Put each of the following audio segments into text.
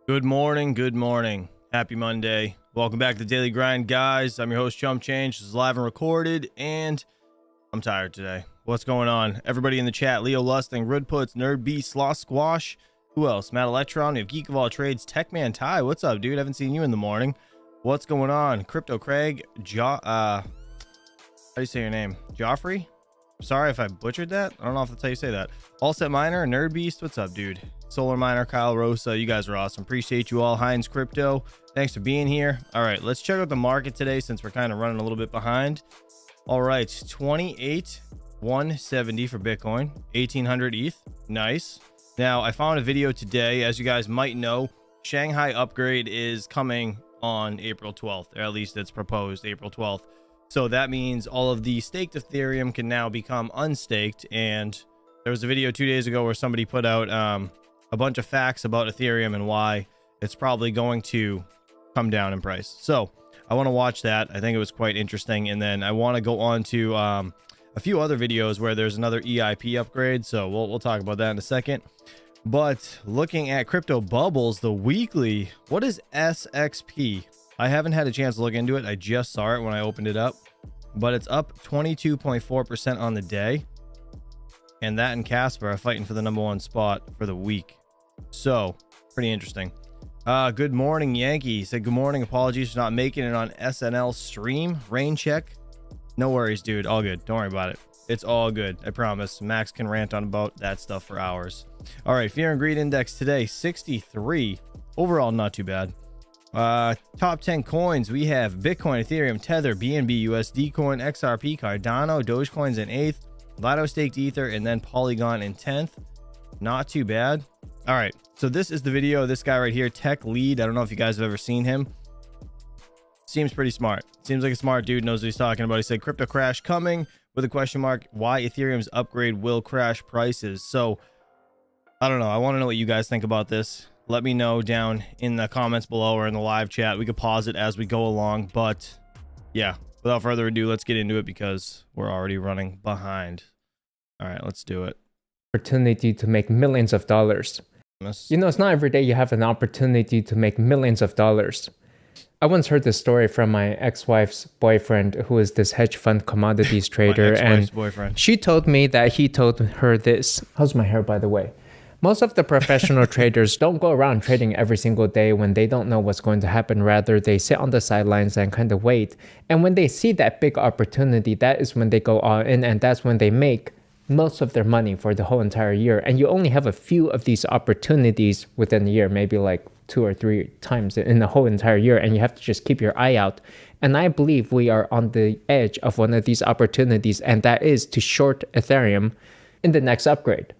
Good morning. Good morning. Happy Monday. Welcome back to the Daily Grind, guys. I'm your host, Chump Change. This is live and recorded, and I'm tired today. What's going on? Everybody in the chat: Leo Lusting, Rudputs, Nerd Beast, Sloth Squash. Who else? Matt Electron. We have Geek of All Trades, Techman Ty. What's up, dude? Haven't seen you in the morning. What's going on? Crypto Craig. How do you say your name? Joffrey? Sorry if I butchered that. I don't know if that's how you say that. All Set Miner, Nerd Beast. What's up, dude? Solar Miner, Kyle Rosa. You guys are awesome. Appreciate you all. Heinz Crypto, thanks for being here. All right, let's check out the market today since we're kind of running a little bit behind. All right, 28,170 for Bitcoin, 1,800 ETH. Nice. Now, I found a video today. As you guys might know, Shanghai upgrade is coming on April 12th, or at least it's proposed April 12th. So that means all of the staked Ethereum can now become unstaked. And there was a video 2 days ago where somebody put out a bunch of facts about Ethereum and why it's probably going to come down in price. So I want to watch that. I think it was quite interesting. And then I want to go on to a few other videos where there's another EIP upgrade. So we'll talk about that in a second. But looking at crypto bubbles, the weekly, what is SXP? I haven't had a chance to look into it. I just saw it when I opened it up, but it's up 22.4% on the day. And that and Casper are fighting for the #1 spot for the week. So pretty interesting. Good morning, Yankee. Said good morning. Apologies for not making it on SNL stream. Rain check. No worries, dude. All good. Don't worry about it. It's all good. I promise. Max can rant on about that stuff for hours. All right. Fear and Greed Index today, 63. Overall, not too bad. Top 10 coins. We have Bitcoin, Ethereum, Tether, BNB, USD Coin, XRP, Cardano, Dogecoins in 8th, Lido Staked Ether, and then Polygon in 10th. Not too bad. All right. So this is the video of this guy right here, Tech Lead. I don't know if you guys have ever seen him. Seems pretty smart. Seems like a smart dude, knows what he's talking about. He said crypto crash coming with a question mark. Why Ethereum's upgrade will crash prices. So I don't know. I want to know what you guys think about this. Let me know down in the comments below or in the live chat. We could pause it as we go along. But yeah, without further ado, let's get into it because we're already running behind. All right, let's do it. Opportunity to make millions of dollars. You know, it's not every day you have an opportunity to make millions of dollars. I once heard this story from my ex-wife's boyfriend, who is this hedge fund commodities trader, and boyfriend. She told me that he told her this. How's my hair, by the way? Most of the professional traders don't go around trading every single day when they don't know what's going to happen. Rather, they sit on the sidelines and kind of wait. And when they see that big opportunity, that is when they go all in, and that's when they make most of their money for the whole entire year. And you only have a few of these opportunities within a year, maybe like 2 or 3 times in the whole entire year, and you have to just keep your eye out. And I believe we are on the edge of one of these opportunities, and that is to short Ethereum in the next upgrade.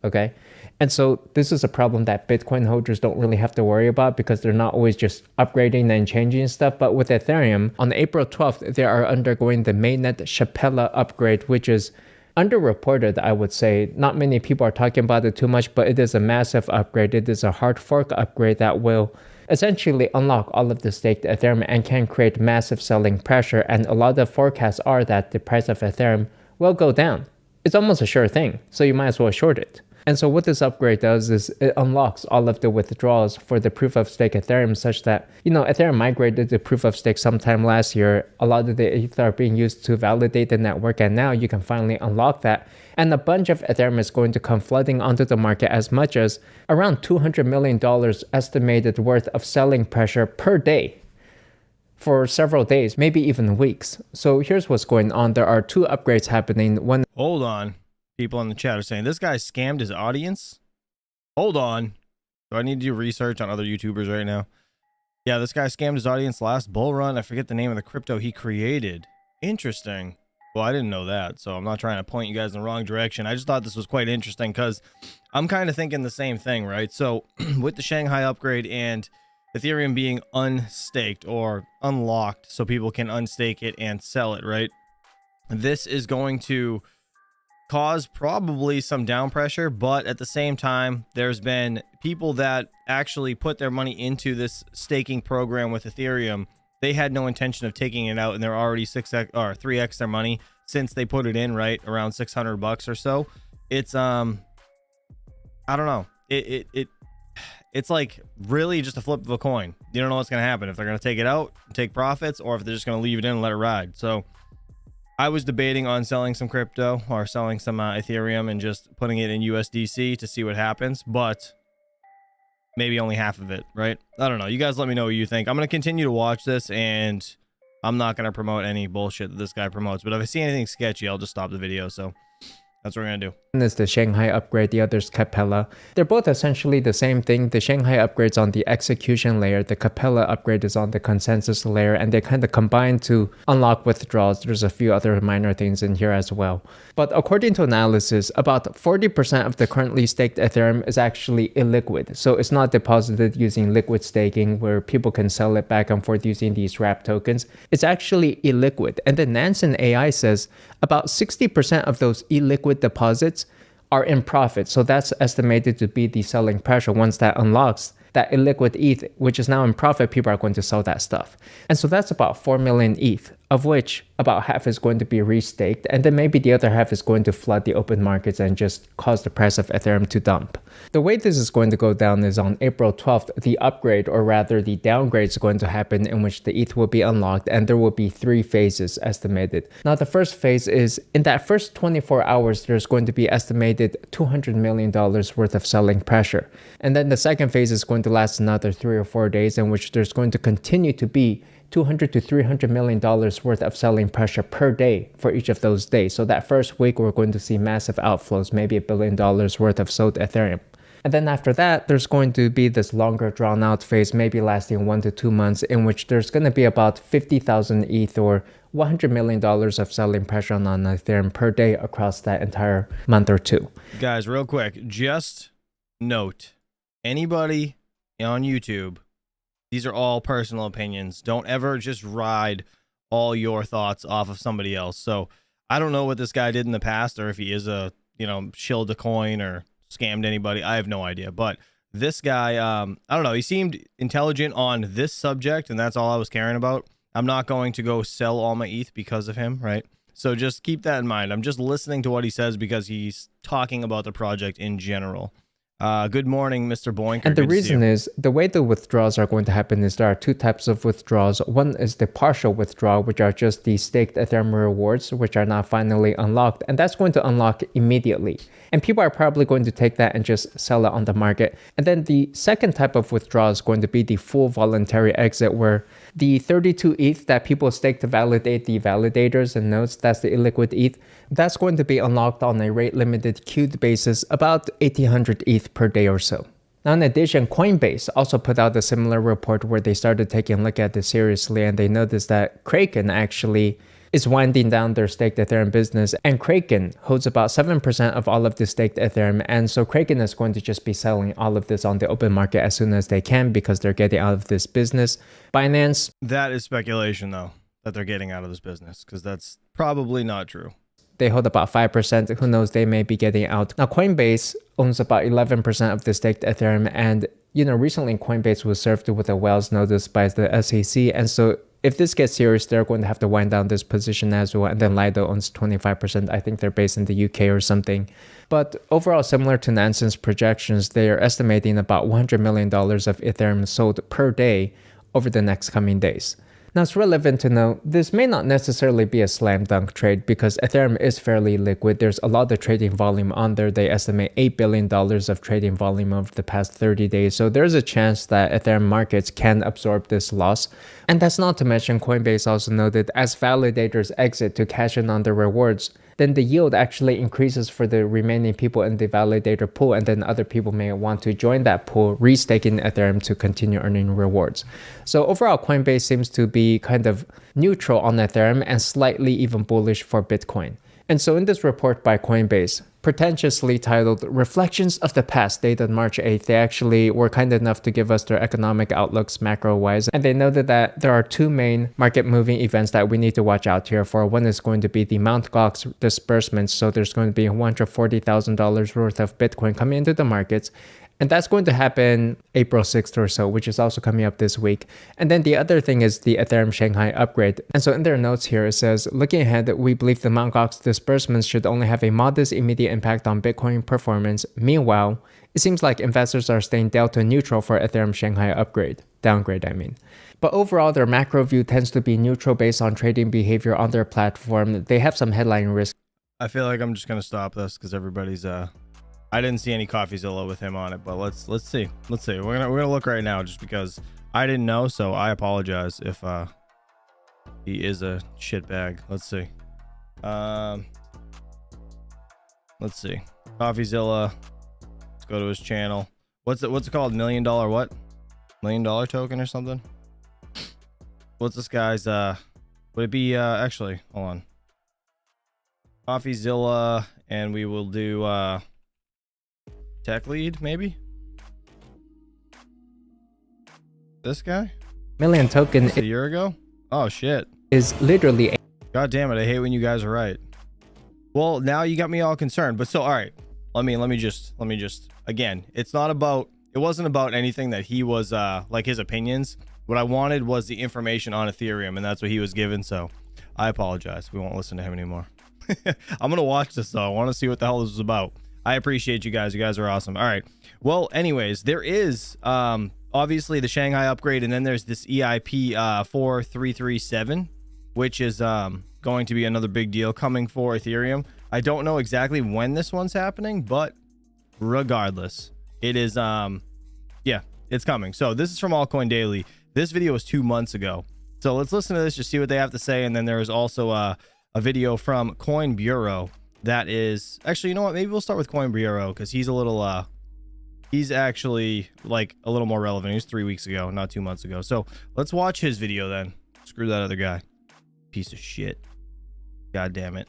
Okay? And so this is a problem that Bitcoin holders don't really have to worry about because they're not always just upgrading and changing stuff. But with Ethereum, on April 12th, they are undergoing the mainnet Chapella upgrade, which is underreported, I would say. Not many people are talking about it too much, but it is a massive upgrade. It is a hard fork upgrade that will essentially unlock all of the staked Ethereum and can create massive selling pressure. And a lot of forecasts are that the price of Ethereum will go down. It's almost a sure thing, so you might as well short it. And so what this upgrade does is it unlocks all of the withdrawals for the proof of stake Ethereum, such that, you know, Ethereum migrated to proof of stake sometime last year. A lot of the ETH are being used to validate the network, and now you can finally unlock that. And a bunch of Ethereum is going to come flooding onto the market, as much as around $200 million estimated worth of selling pressure per day for several days, maybe even weeks. So here's what's going on. There are 2 upgrades happening. One. Hold on. People in the chat are saying this guy scammed his audience. Hold on. Do I need to do research on other YouTubers right now? Yeah, this guy scammed his audience last bull run. I forget the name of the crypto he created. Interesting. Well, I didn't know that, so I'm not trying to point you guys in the wrong direction. I just thought this was quite interesting because I'm kind of thinking the same thing, right? So with the Shanghai upgrade and Ethereum being unstaked or unlocked so people can unstake it and sell it, right? This is going to cause probably some down pressure, but at the same time, there's been people that actually put their money into this staking program with Ethereum. They had no intention of taking it out, and they're already 6x or 3x their money since they put it in, right around $600 or so. It's I don't know, it it's like really just a flip of a coin. You don't know what's going to happen, if they're going to take it out, take profits, or if they're just going to leave it in and let it ride. So I was debating on selling some crypto or selling some Ethereum and just putting it in USDC to see what happens, but maybe only half of it, right? I don't know. You guys let me know what you think. I'm going to continue to watch this, and I'm not going to promote any bullshit that this guy promotes, but if I see anything sketchy, I'll just stop the video. So that's what we're going to do. One is the Shanghai upgrade, the other's Capella. They're both essentially the same thing. The Shanghai upgrade's on the execution layer, the Capella upgrade is on the consensus layer, and they kind of combine to unlock withdrawals. There's a few other minor things in here as well. But according to analysis, about 40% of the currently staked Ethereum is actually illiquid. So it's not deposited using liquid staking where people can sell it back and forth using these wrap tokens. It's actually illiquid. And then Nansen AI says about 60% of those illiquid deposits are in profit. So that's estimated to be the selling pressure. Once that unlocks, that illiquid ETH, which is now in profit, people are going to sell that stuff. And so that's about 4 million ETH, of which about half is going to be restaked. And then maybe the other half is going to flood the open markets and just cause the price of Ethereum to dump. The way this is going to go down is on April 12th, the upgrade, or rather the downgrade, is going to happen, in which the ETH will be unlocked, and there will be 3 phases estimated. Now, the first phase is in that first 24 hours, there's going to be estimated $200 million worth of selling pressure. And then the second phase is going to last another 3 or 4 days, in which there's going to continue to be $200 to $300 million worth of selling pressure per day for each of those days. So that first week, we're going to see massive outflows, maybe $1 billion worth of sold Ethereum. And then after that, there's going to be this longer drawn out phase, maybe lasting 1 to 2 months, in which there's going to be about 50,000 ETH or $100 million of selling pressure on Ethereum per day across that entire month or two. Guys, real quick, just note, anybody on YouTube, these are all personal opinions. Don't ever just ride all your thoughts off of somebody else. So I don't know what this guy did in the past, or if he is a, shilled a coin or scammed anybody. I have no idea. But this guy, I don't know. He seemed intelligent on this subject, and that's all I was caring about. I'm not going to go sell all my ETH because of him, right? So just keep that in mind. I'm just listening to what he says because he's talking about the project in general. Good morning, Mr. Boinker. And the reason is the way the withdrawals are going to happen is there are 2 types of withdrawals. One is the partial withdrawal, which are just the staked Ethereum rewards, which are now finally unlocked. And that's going to unlock immediately. And people are probably going to take that and just sell it on the market. And then the second type of withdrawal is going to be the full voluntary exit, where the 32 ETH that people stake to validate the validators and nodes, that's the illiquid ETH, that's going to be unlocked on a rate limited queued basis, about 1800 ETH per day or so. Now, in addition, Coinbase also put out a similar report where they started taking a look at this seriously, and they noticed that Kraken actually is winding down their staked Ethereum business, and Kraken holds about 7% of all of the staked Ethereum, and so Kraken is going to just be selling all of this on the open market as soon as they can because they're getting out of this business. Binance... That is speculation, though, that they're getting out of this business, because that's probably not true. They hold about 5%. Who knows, they may be getting out. Now, Coinbase owns about 11% of the staked Ethereum, and recently Coinbase was served with a Wells notice by the SEC, and so if this gets serious, they're going to have to wind down this position as well. And then Lido owns 25%. I think they're based in the UK or something. But overall, similar to Nansen's projections, they are estimating about $100 million of Ethereum sold per day over the next coming days. Now, it's relevant to know this may not necessarily be a slam dunk trade because Ethereum is fairly liquid. There's a lot of trading volume on there. They estimate $8 billion of trading volume over the past 30 days. So there's a chance that Ethereum markets can absorb this loss. And that's not to mention Coinbase also noted as validators exit to cash in on the rewards, then the yield actually increases for the remaining people in the validator pool, and then other people may want to join that pool, restaking Ethereum to continue earning rewards. So overall, Coinbase seems to be kind of neutral on Ethereum and slightly even bullish for Bitcoin. And so in this report by Coinbase, pretentiously titled Reflections of the Past, dated March 8th, they actually were kind enough to give us their economic outlooks macro-wise. And they noted that there are 2 main market-moving events that we need to watch out here for. One is going to be the Mt. Gox disbursements. So there's going to be $140,000 worth of Bitcoin coming into the markets. And that's going to happen April 6th or so, which is also coming up this week. And then the other thing is the Ethereum Shanghai upgrade. And so in their notes here, it says, looking ahead, we believe the Mt. Gox disbursements should only have a modest immediate impact on Bitcoin performance. Meanwhile, It seems like investors are staying delta neutral for Ethereum Shanghai downgrade I mean. But overall, their macro view tends to be neutral based on trading behavior on their platform. They have some headline risk. I feel like I'm just gonna stop this because everybody's I didn't see any CoffeeZilla with him on it, but let's see. We're gonna look right now just because I didn't know, so I apologize if he is a shitbag. Let's see. Let's see. CoffeeZilla. Let's go to his channel. What's it called? $1 million what? $1 million token or something? What's this guy's would it be actually hold on. CoffeeZilla, and we will do tech lead maybe. This guy? Million token a year ago? Oh shit. Is literally God damn it, I hate when you guys are right. Well, now you got me all concerned. But so all right. Let me just again, it wasn't about anything that he was like his opinions. What I wanted was the information on Ethereum, and that's what he was given, so I apologize. We won't listen to him anymore. I'm gonna watch this though. I want to see what the hell this is about. I appreciate you guys. You guys are awesome. All right. Well, anyways, there is obviously the Shanghai upgrade, and then there's this EIP 4337, which is going to be another big deal coming for Ethereum. I don't know exactly when this one's happening, but regardless, it is yeah, it's coming. So this is from Altcoin Daily. This video was 2 months ago. So let's listen to this, just see what they have to say. And then there is also a video from Coin Bureau that is actually, you know what, maybe we'll start with Coin Bureau because he's a little he's actually like a little more relevant. He was 3 weeks ago, not 2 months ago. So let's watch his video then. Screw that other guy, piece of shit. God damn it.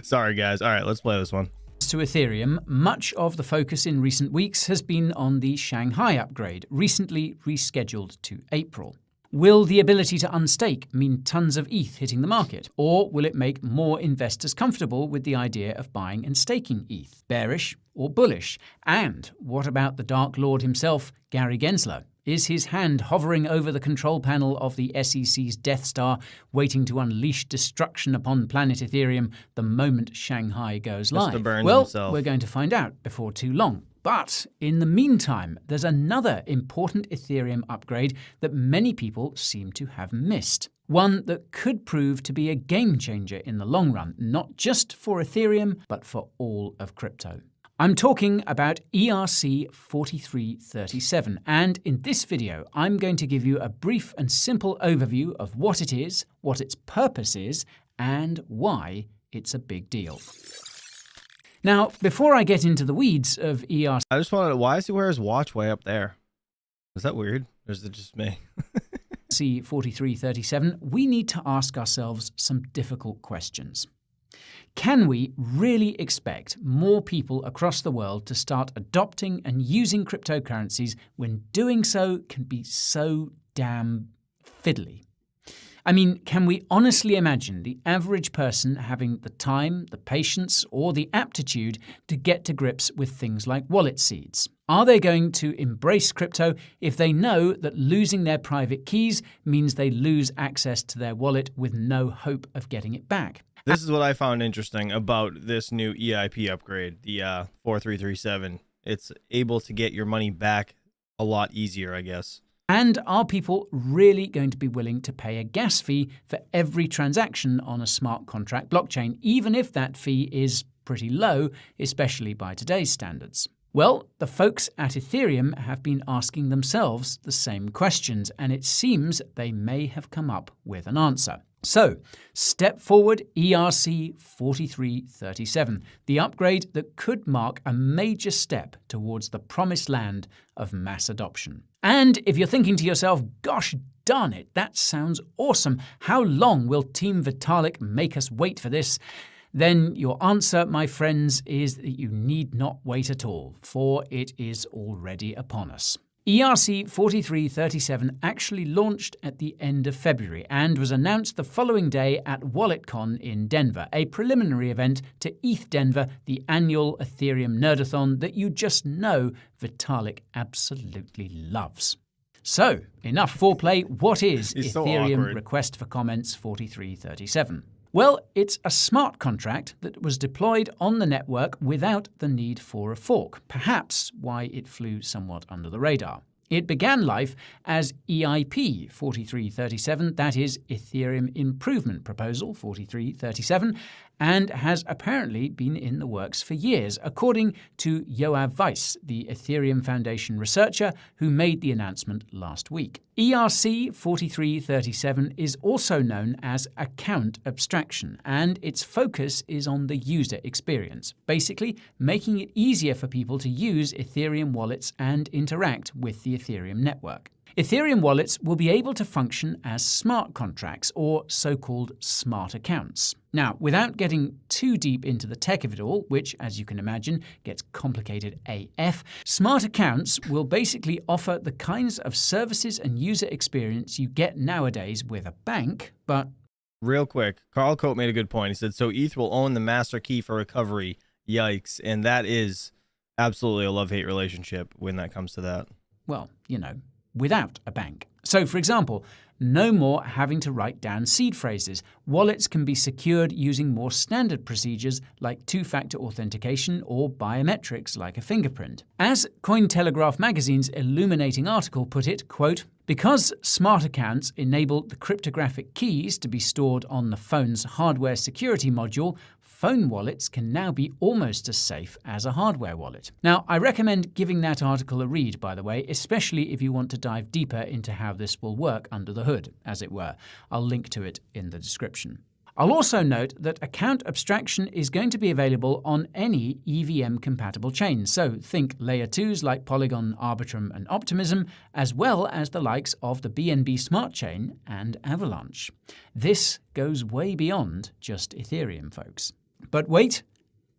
Sorry guys. All right, let's play this one. To Ethereum, much of the focus in recent weeks has been on the Shanghai upgrade, recently rescheduled to April. Will the ability to unstake mean tons of ETH hitting the market, or will it make more investors comfortable with the idea of buying and staking ETH? Bearish or bullish? And what about the Dark Lord himself, Gary Gensler? Is his hand hovering over the control panel of the SEC's Death Star, waiting to unleash destruction upon planet Ethereum the moment Shanghai goes live? Well, we're going to find out before too long. But in the meantime, there's another important Ethereum upgrade that many people seem to have missed. One that could prove to be a game changer in the long run, not just for Ethereum, but for all of crypto. I'm talking about ERC 4337, and in this video, I'm going to give you a brief and simple overview of what it is, what its purpose is, and why it's a big deal. Now, before I get into the weeds of ERC... I just wanted to, why does he wear his watch way up there? Is that weird? Or is it just me? ERC 4337, we need to ask ourselves some difficult questions. Can we really expect more people across the world to start adopting and using cryptocurrencies when doing so can be so damn fiddly? I mean, can we honestly imagine the average person having the time, the patience, or the aptitude to get to grips with things like wallet seeds? Are they going to embrace crypto if they know that losing their private keys means they lose access to their wallet with no hope of getting it back? This is what I found interesting about this new EIP upgrade, the 4337. It's able to get your money back a lot easier, I guess. And are people really going to be willing to pay a gas fee for every transaction on a smart contract blockchain, even if that fee is pretty low, especially by today's standards? Well, the folks at Ethereum have been asking themselves the same questions, and it seems they may have come up with an answer. So, step forward ERC 4337, the upgrade that could mark a major step towards the promised land of mass adoption. And if you're thinking to yourself, gosh darn it, that sounds awesome, how long will Team Vitalik make us wait for this? Then your answer, my friends, is that you need not wait at all, for it is already upon us. ERC 4337 actually launched at the end of February and was announced the following day at WalletCon in Denver, a preliminary event to ETH Denver, the annual Ethereum nerdathon that you just know Vitalik absolutely loves. So, enough foreplay. What is Ethereum Request for Comments 4337? Well, it's a smart contract that was deployed on the network without the need for a fork, perhaps why it flew somewhat under the radar. It began life as EIP 4337, that is Ethereum Improvement Proposal 4337, and has apparently been in the works for years, according to Yoav Weiss, the Ethereum Foundation researcher who made the announcement last week. ERC 4337 is also known as account abstraction, and its focus is on the user experience, basically making it easier for people to use Ethereum wallets and interact with the Ethereum network. Ethereum wallets will be able to function as smart contracts, or so-called smart accounts. Now, without getting too deep into the tech of it all, which, as you can imagine, gets complicated AF, smart accounts will basically offer the kinds of services and user experience you get nowadays with a bank, but... Real quick, Carl Coate made a good point. He said, so ETH will own the master key for recovery. Yikes. And that is absolutely a love-hate relationship when that comes to that. Well, you know, without a bank. So, for example, no more having to write down seed phrases. Wallets can be secured using more standard procedures like two-factor authentication or biometrics like a fingerprint. As Cointelegraph magazine's illuminating article put it, quote, because smart accounts enable the cryptographic keys to be stored on the phone's hardware security module, phone wallets can now be almost as safe as a hardware wallet. Now, I recommend giving that article a read, by the way, especially if you want to dive deeper into how this will work under the hood, as it were. I'll link to it in the description. I'll also note that account abstraction is going to be available on any EVM-compatible chain, so think layer 2s like Polygon, Arbitrum, and Optimism, as well as the likes of the BNB Smart Chain and Avalanche. This goes way beyond just Ethereum, folks. But wait,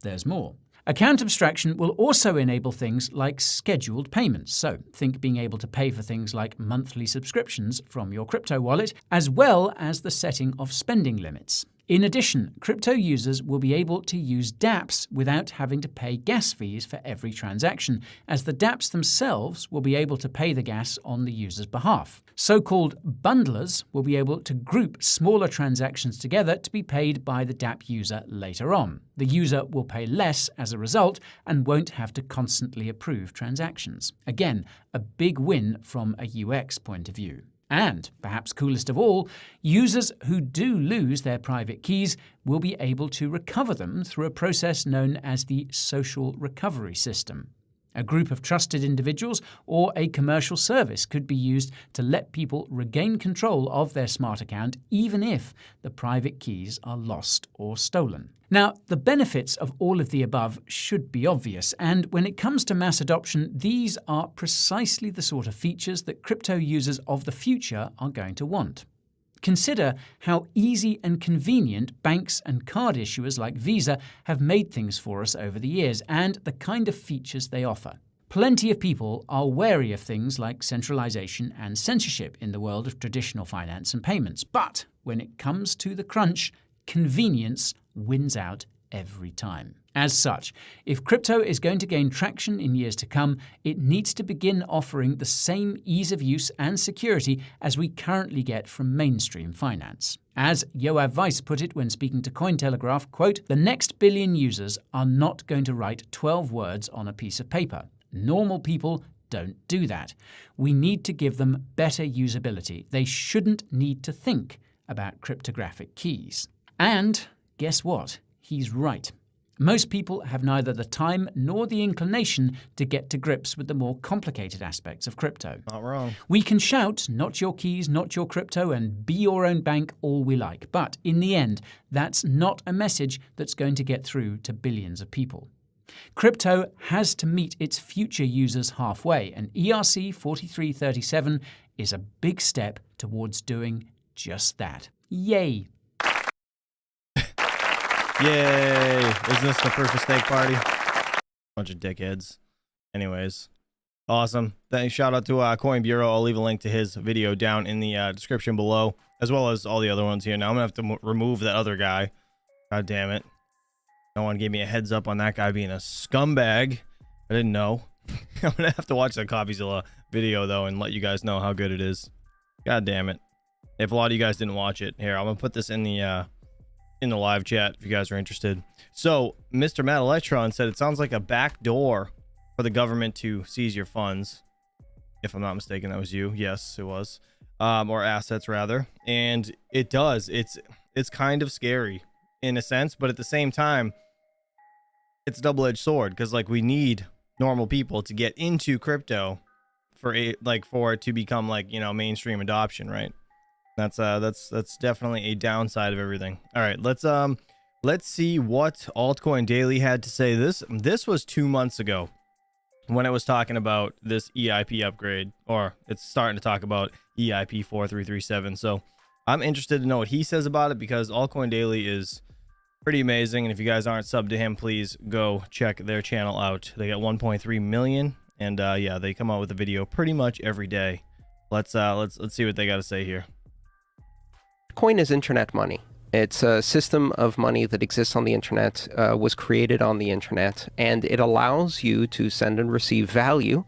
there's more. Account abstraction will also enable things like scheduled payments. So think being able to pay for things like monthly subscriptions from your crypto wallet, as well as the setting of spending limits. In addition, crypto users will be able to use dApps without having to pay gas fees for every transaction, as the dApps themselves will be able to pay the gas on the user's behalf. So-called bundlers will be able to group smaller transactions together to be paid by the dApp user later on. The user will pay less as a result and won't have to constantly approve transactions. Again, a big win from a UX point of view. And, perhaps coolest of all, users who do lose their private keys will be able to recover them through a process known as the social recovery system. A group of trusted individuals or a commercial service could be used to let people regain control of their smart account even if the private keys are lost or stolen. Now, the benefits of all of the above should be obvious, and when it comes to mass adoption, these are precisely the sort of features that crypto users of the future are going to want. Consider how easy and convenient banks and card issuers like Visa have made things for us over the years, and the kind of features they offer. Plenty of people are wary of things like centralization and censorship in the world of traditional finance and payments, but when it comes to the crunch, convenience wins out every time. As such, if crypto is going to gain traction in years to come, it needs to begin offering the same ease of use and security as we currently get from mainstream finance. As Yoav Weiss put it when speaking to Cointelegraph, quote, the next billion users are not going to write 12 words on a piece of paper. Normal people don't do that. We need to give them better usability. They shouldn't need to think about cryptographic keys. And guess what? He's right. Most people have neither the time nor the inclination to get to grips with the more complicated aspects of crypto. Not wrong. We can shout, not your keys, not your crypto, and be your own bank all we like. But in the end, that's not a message that's going to get through to billions of people. Crypto has to meet its future users halfway, and ERC 4337 is a big step towards doing just that. Yay! Yay! Isn't this the first mistake party? Bunch of dickheads. Anyways, awesome. Thanks. Shout out to Coin Bureau. I'll leave a link to his video down in the description below, as well as all the other ones here. Now I'm gonna have to remove that other guy. God damn it! No one gave me a heads up on that guy being a scumbag. I didn't know. I'm gonna have to watch the CopyZilla video though and let you guys know how good it is. God damn it! If a lot of you guys didn't watch it, here I'm gonna put this in the in the live chat if you guys are interested. So Mr. Matt Electron said it sounds like a back door for the government to seize your funds. If I'm not mistaken, that was you. Yes, it was. Or assets rather. And it does. It's kind of scary in a sense, but at the same time, it's a double-edged sword because like we need normal people to get into crypto for it to become like, you know, mainstream adoption, right? That's definitely a downside of everything. All right, let's see what Altcoin Daily had to say. This was 2 months ago when it was talking about this EIP upgrade, or it's starting to talk about EIP 4337. So I'm interested to know what he says about it because Altcoin Daily is pretty amazing. And if you guys aren't subbed to him, please go check their channel out. They got 1.3 million, and yeah, they come out with a video pretty much every day. Let's see what they got to say here. Bitcoin is internet money. It's a system of money that exists on the internet, was created on the internet, and it allows you to send and receive value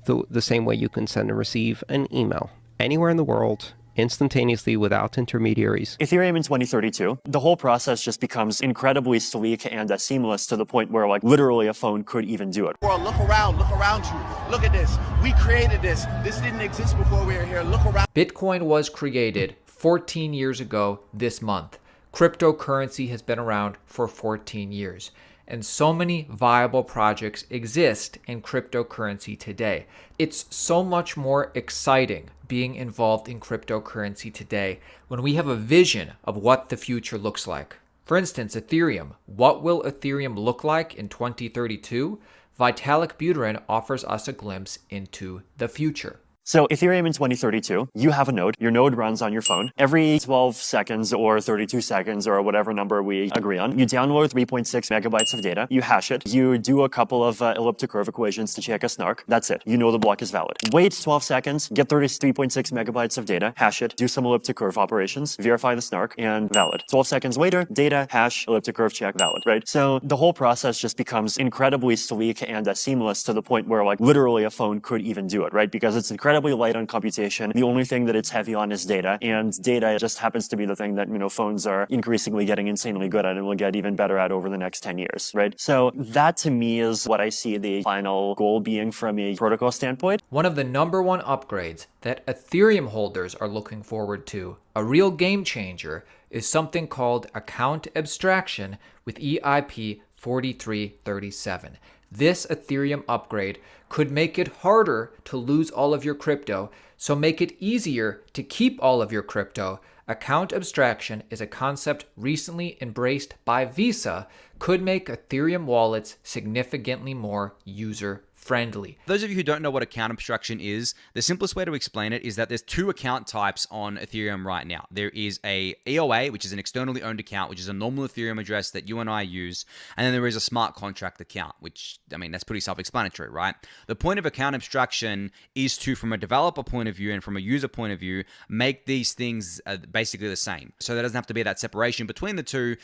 the same way you can send and receive an email anywhere in the world, instantaneously without intermediaries. Ethereum in 2032, the whole process just becomes incredibly sleek and seamless to the point where like literally a phone could even do it. World, look around you. Look at this. We created this. This didn't exist before we were here. Look around. Bitcoin was created 14 years ago this month. Cryptocurrency has been around for 14 years. And so many viable projects exist in cryptocurrency today. It's so much more exciting being involved in cryptocurrency today when we have a vision of what the future looks like. For instance, Ethereum. What will Ethereum look like in 2032? Vitalik Buterin offers us a glimpse into the future. So Ethereum in 2032, you have a node. Your node runs on your phone. Every 12 seconds or 32 seconds or whatever number we agree on, you download 3.6 megabytes of data. You hash it. You do a couple of elliptic curve equations to check a snark. That's it. You know the block is valid. Wait 12 seconds, get 33.6 megabytes of data, hash it, do some elliptic curve operations, verify the snark, and valid. 12 seconds later, data, hash, elliptic curve check, valid, right? So the whole process just becomes incredibly sleek and seamless to the point where like literally a phone could even do it, right? Because it's incredibly light on computation. The only thing that it's heavy on is data, and data just happens to be the thing that, you know, phones are increasingly getting insanely good at and will get even better at over the next 10 years, right? So that to me is what I see the final goal being from a protocol standpoint. One of the number one upgrades that Ethereum holders are looking forward to, a real game changer, is something called account abstraction with EIP 4337. This Ethereum upgrade could make it harder to lose all of your crypto, so make it easier to keep all of your crypto. Account abstraction is a concept recently embraced by Visa, could make Ethereum wallets significantly more user-friendly. Those of you who don't know what account abstraction is, the simplest way to explain it is that there's two account types on Ethereum right now. There is a EOA, which is an externally owned account, which is a normal Ethereum address that you and I use. And then there is a smart contract account, which, I mean, that's pretty self-explanatory, right? The point of account abstraction is to, from a developer point of view and from a user point of view, make these things basically the same. So there doesn't have to be that separation between the two,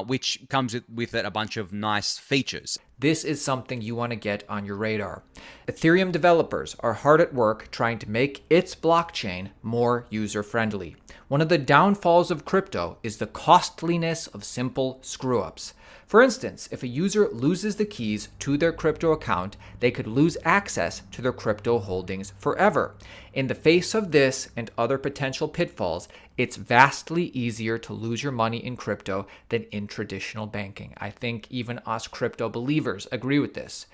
which comes with it a bunch of nice features. This is something you want to get on your radar. Ethereum developers are hard at work trying to make its blockchain more user-friendly. One of the downfalls of crypto is the costliness of simple screw-ups. For instance, if a user loses the keys to their crypto account, they could lose access to their crypto holdings forever. In the face of this and other potential pitfalls, it's vastly easier to lose your money in crypto than in traditional banking. I think even us crypto believers agree with this.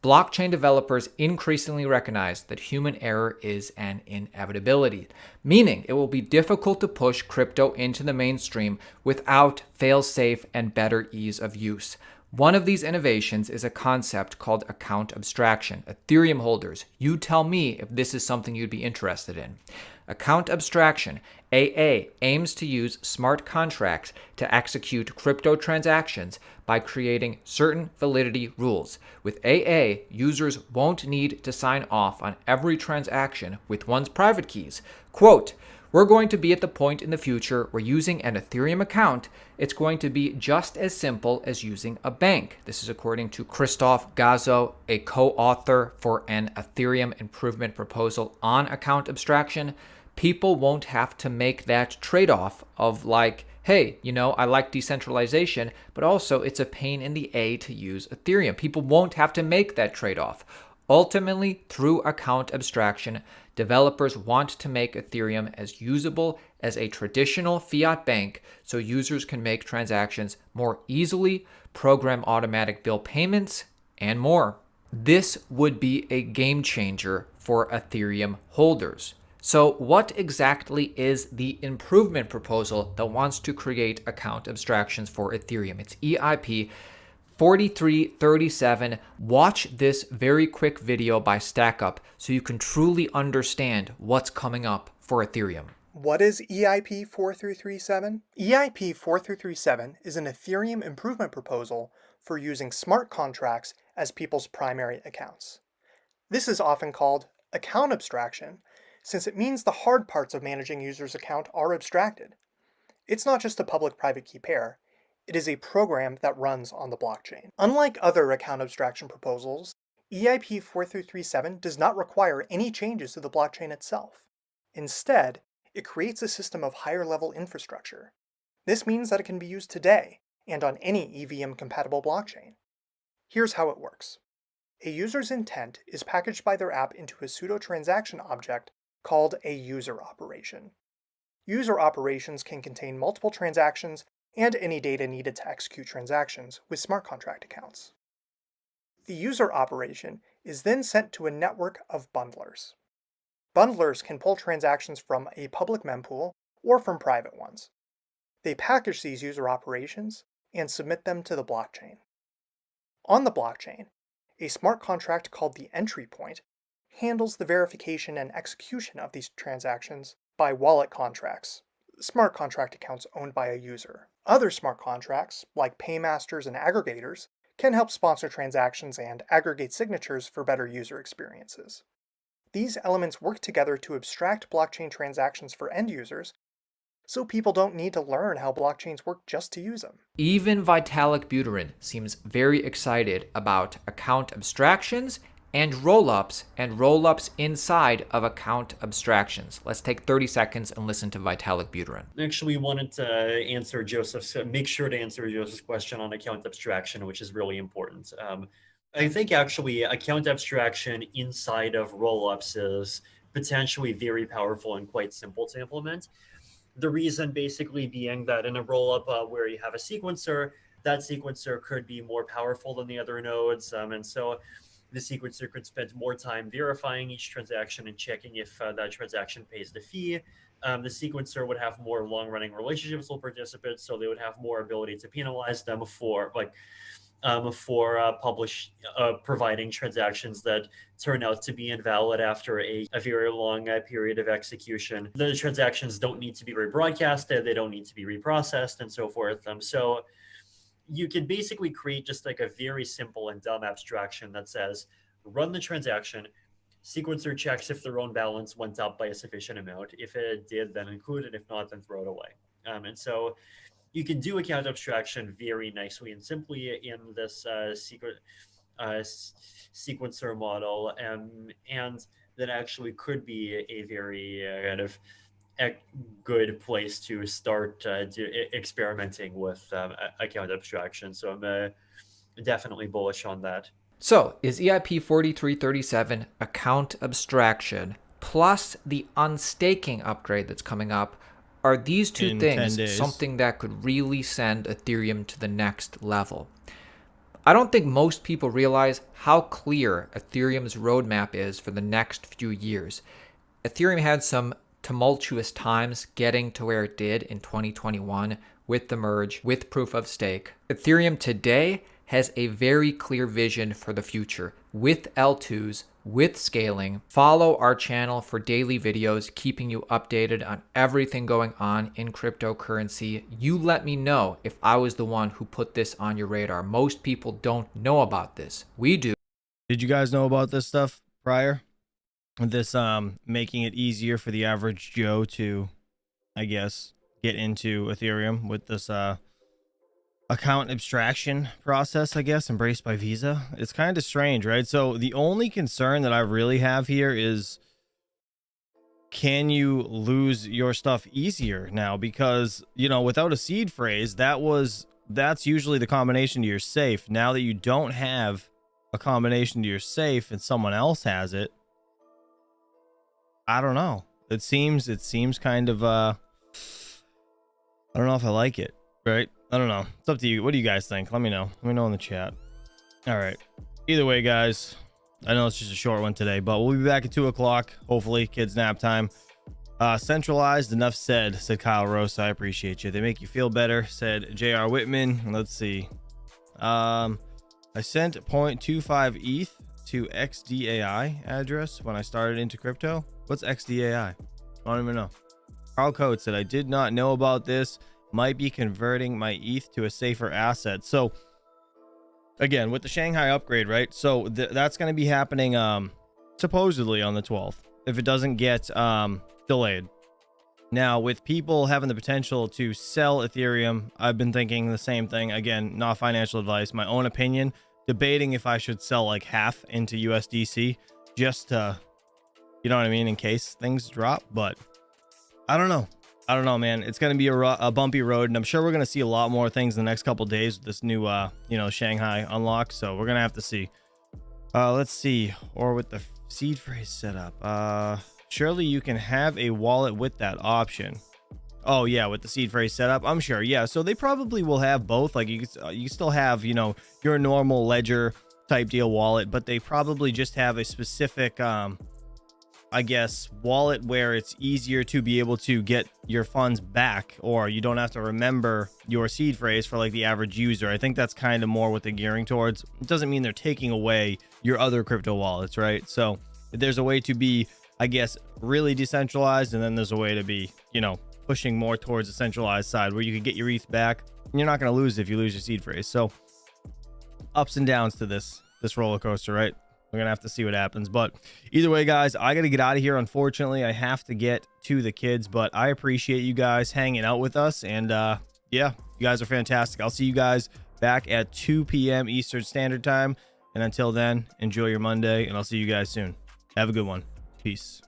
Blockchain developers increasingly recognize that human error is an inevitability, meaning it will be difficult to push crypto into the mainstream without fail-safe and better ease of use. One of these innovations is a concept called account abstraction. Ethereum holders, you tell me if this is something you'd be interested in. Account abstraction, AA, aims to use smart contracts to execute crypto transactions by creating certain validity rules. With AA, users won't need to sign off on every transaction with one's private keys. Quote, "We're going to be at the point in the future where using an Ethereum account, it's going to be just as simple as using a bank." This is according to Christoph Gazo, a co-author for an Ethereum Improvement Proposal on account abstraction. People won't have to make that trade-off of like, hey, I like decentralization, but also it's a pain in the A to use Ethereum. People won't have to make that trade-off. Ultimately, through account abstraction, developers want to make Ethereum as usable as a traditional fiat bank so users can make transactions more easily, program automatic bill payments, and more. This would be a game changer for Ethereum holders. So what exactly is the improvement proposal that wants to create account abstractions for Ethereum? It's EIP 4337. Watch this very quick video by StackUp so you can truly understand what's coming up for Ethereum. What is EIP 4337? EIP 4337 is an Ethereum improvement proposal for using smart contracts as people's primary accounts. This is often called account abstraction, since it means the hard parts of managing users' account are abstracted. It's not just a public-private key pair, it is a program that runs on the blockchain. Unlike other account abstraction proposals, EIP 4337 does not require any changes to the blockchain itself. Instead, it creates a system of higher-level infrastructure. This means that it can be used today and on any EVM-compatible blockchain. Here's how it works. A user's intent is packaged by their app into a pseudo-transaction object called a user operation. User operations can contain multiple transactions and any data needed to execute transactions with smart contract accounts. The user operation is then sent to a network of bundlers. Bundlers can pull transactions from a public mempool or from private ones. They package these user operations and submit them to the blockchain. On the blockchain, a smart contract called the entry point handles the verification and execution of these transactions by wallet contracts, smart contract accounts owned by a user. Other smart contracts, like paymasters and aggregators, can help sponsor transactions and aggregate signatures for better user experiences. These elements work together to abstract blockchain transactions for end users, so people don't need to learn how blockchains work just to use them. Even Vitalik Buterin seems very excited about account abstractions and rollups inside of account abstractions. Let's take 30 seconds and listen to Vitalik Buterin. Actually wanted to make sure to answer Joseph's question on account abstraction, which is really important. I think actually account abstraction inside of rollups is potentially very powerful and quite simple to implement. The reason basically being that in a rollup where you have a sequencer, that sequencer could be more powerful than the other nodes. And so the sequencer could spend more time verifying each transaction and checking if that transaction pays the fee. The sequencer would have more long-running relationships with participants, so they would have more ability to penalize them for providing transactions that turn out to be invalid after a very long period of execution. The transactions don't need to be rebroadcasted, they don't need to be reprocessed, and so forth. So you can basically create just like a very simple and dumb abstraction that says, run the transaction, sequencer checks if their own balance went up by a sufficient amount. If it did, then include it. If not, then throw it away. And so you can do account abstraction very nicely and simply in this sequencer model, and that actually could be a very kind of a good place to start experimenting with account abstraction. So I'm definitely bullish on that. So is EIP 4337 account abstraction plus the unstaking upgrade that's coming up, are these two in things something that could really send Ethereum to the next level? I don't think most people realize how clear Ethereum's roadmap is for the next few years. Ethereum had some tumultuous times getting to where it did in 2021 with the merge, with proof of stake. Ethereum today has a very clear vision for the future with L2s, with scaling. Follow our channel for daily videos, keeping you updated on everything going on in cryptocurrency. You let me know if I was the one who put this on your radar. Most people don't know about this. We do. Did you guys know about this stuff prior? This making it easier for the average Joe to, I guess, get into Ethereum with this account abstraction process, I guess, embraced by Visa. It's kind of strange, right? So the only concern that I really have here is can you lose your stuff easier now? Because, you know, without a seed phrase, that's usually the combination to your safe. Now that you don't have a combination to your safe and someone else has it, I don't know. It seems kind of I don't know if I like it, right? I don't know. It's up to you. What do you guys think? Let me know. Let me know in the chat. All right. Either way, guys, I know it's just a short one today, but we'll be back at 2 o'clock. Hopefully, kids nap time. Centralized, enough said Kyle Rosa. I appreciate you. They make you feel better, said J.R. Whitman. Let's see. I sent 0.25 ETH to XDAI address when I started into crypto. What's XDAI? I don't even know. Carl Coates said, I did not know about this. Might be converting my ETH to a safer asset. So again, with the Shanghai upgrade, right? So that's going to be happening supposedly on the 12th if it doesn't get delayed. Now, with people having the potential to sell Ethereum, I've been thinking the same thing. Again, not financial advice, my own opinion, debating if I should sell like half into USDC just to, you know what I mean, in case things drop. But I don't know, man. It's going to be a bumpy road, and I'm sure we're going to see a lot more things in the next couple of days with this new, you know, Shanghai unlock. So we're going to have to see. Let's see. Or with the seed phrase setup. Surely you can have a wallet with that option. Oh yeah, with the seed phrase setup, I'm sure. Yeah, so they probably will have both. Like you still have, you know, your normal ledger type deal wallet, but they probably just have a specific I guess wallet where it's easier to be able to get your funds back, or you don't have to remember your seed phrase for like the average user. I think that's kind of more what they're gearing towards. It doesn't mean they're taking away your other crypto wallets, right? So there's a way to be, I guess, really decentralized, and then there's a way to be, you know, pushing more towards the centralized side where you can get your ETH back. And you're not going to lose if you lose your seed phrase. So ups and downs to this roller coaster, right? We're gonna have to see what happens. But either way, guys, I gotta get out of here. Unfortunately, I have to get to the kids, but I appreciate you guys hanging out with us. And yeah, you guys are fantastic. I'll see you guys back at 2 p.m. Eastern Standard Time. And until then, enjoy your Monday, and I'll see you guys soon. Have a good one. Peace.